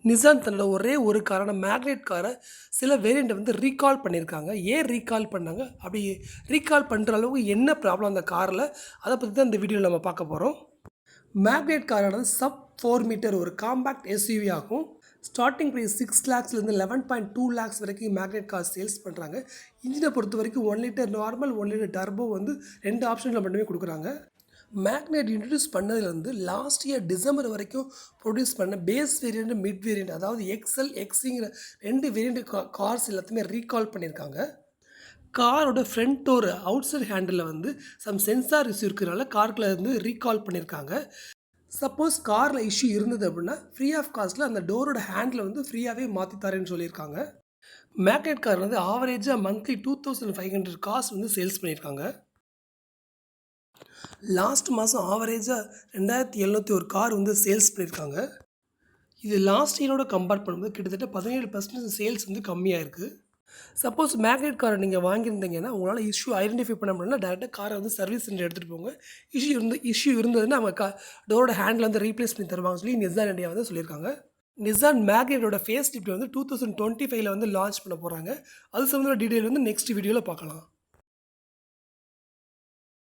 Nissan தன்னோட ஒரே ஒரு காரான மேக்னெட் காரை சில வேரியண்ட்டை வந்து ரீகால் பண்ணியிருக்காங்க. ஏன் ரீகால் பண்ணாங்க? அப்படி ரீகால் பண்ணுற அளவுக்கு என்ன ப்ராப்ளம் அந்த காரில்? அதை பற்றி தான் இந்த வீடியோவில் நம்ம பார்க்க போகிறோம். மேக்னெட் காரானது சப் 4 மீட்டர் ஒரு காம்பேக்ட் எஸ்யூவி ஆகும். ஸ்டார்டிங் ப்ரைஸ் 6 லேக்ஸ்லேருந்து 11.2 லேக்ஸ் வரைக்கும் மேக்னெட் கார் சேல்ஸ் பண்ணுறாங்க. இன்ஜினை பொறுத்த வரைக்கும் 1 லிட்டர் நார்மல், 1 லிட்டர் டர்போ வந்து 2 ஆப்ஷனில் மட்டுமே கொடுக்குறாங்க. மேக்னெட் இன்ட்ரடியூஸ் பண்ணதுலேருந்து லாஸ்ட் இயர் டிசம்பர் வரைக்கும் ப்ரொடியூஸ் பண்ண பேஸ் வேரியண்ட், மிட் வேரியண்ட், அதாவது எக்ஸ்எல், எக்ஸிங்கிற 2 வேரியண்ட் கார்ஸ் எல்லாத்தையுமே ரீகால் பண்ணியிருக்காங்க. காரோட front door outside handle வந்து சம் சென்சார் இஷ்யூ இருக்கிறனால கார்க்கில் வந்து ரீகால் பண்ணியிருக்காங்க. சப்போஸ் காரில் இஷ்யூ இருந்தது அப்படின்னா ஃப்ரீ ஆஃப் காஸ்ட்டில் அந்த டோரோட ஹேண்டில் வந்து ஃப்ரீயாகவே மாற்றி தரேன்னு சொல்லியிருக்காங்க. மேக்னெட் கார் வந்து ஆவரேஜாக மந்த்லி 2500 கார்ஸ் வந்து சேல்ஸ் பண்ணியிருக்காங்க. லாஸ்ட் மாதம் ஆவரேஜாக 2701 கார் வந்து சேல்ஸ் பண்ணியிருக்காங்க. இது லாஸ்ட் இயரோட கம்பேர் பண்ணும்போது கிட்டத்தட்ட 17% சேல்ஸ் வந்து கம்மியாக இருக்குது. சப்போஸ் மேக்னெட் காரை நீங்கள் வாங்கியிருந்தீங்கன்னா உங்களால் இஷ்யூ ஐடென்டிஃபை பண்ண முடியலன்னா டேரெக்டாக காரை வந்து சர்வீஸ் சென்டர் எடுத்துகிட்டு போங்க. இஷ்யூ இருந்ததுன்னா அவங்க டோரோட ஹேண்டில் வந்து ரீப்ளேஸ் பண்ணி தருவாங்க சொல்லி நிசான் இண்டியா வந்து சொல்லியிருக்காங்க. நிசான் மேக்னெட்டோட ஃபேஸ் லிஃப்ட் வந்து 2025 வந்து லான்ச் பண்ண போகிறாங்க. அது சம்மந்தமான டீட்டெயில் வந்து நெக்ஸ்ட் வீடியோவில் பார்க்கலாம்.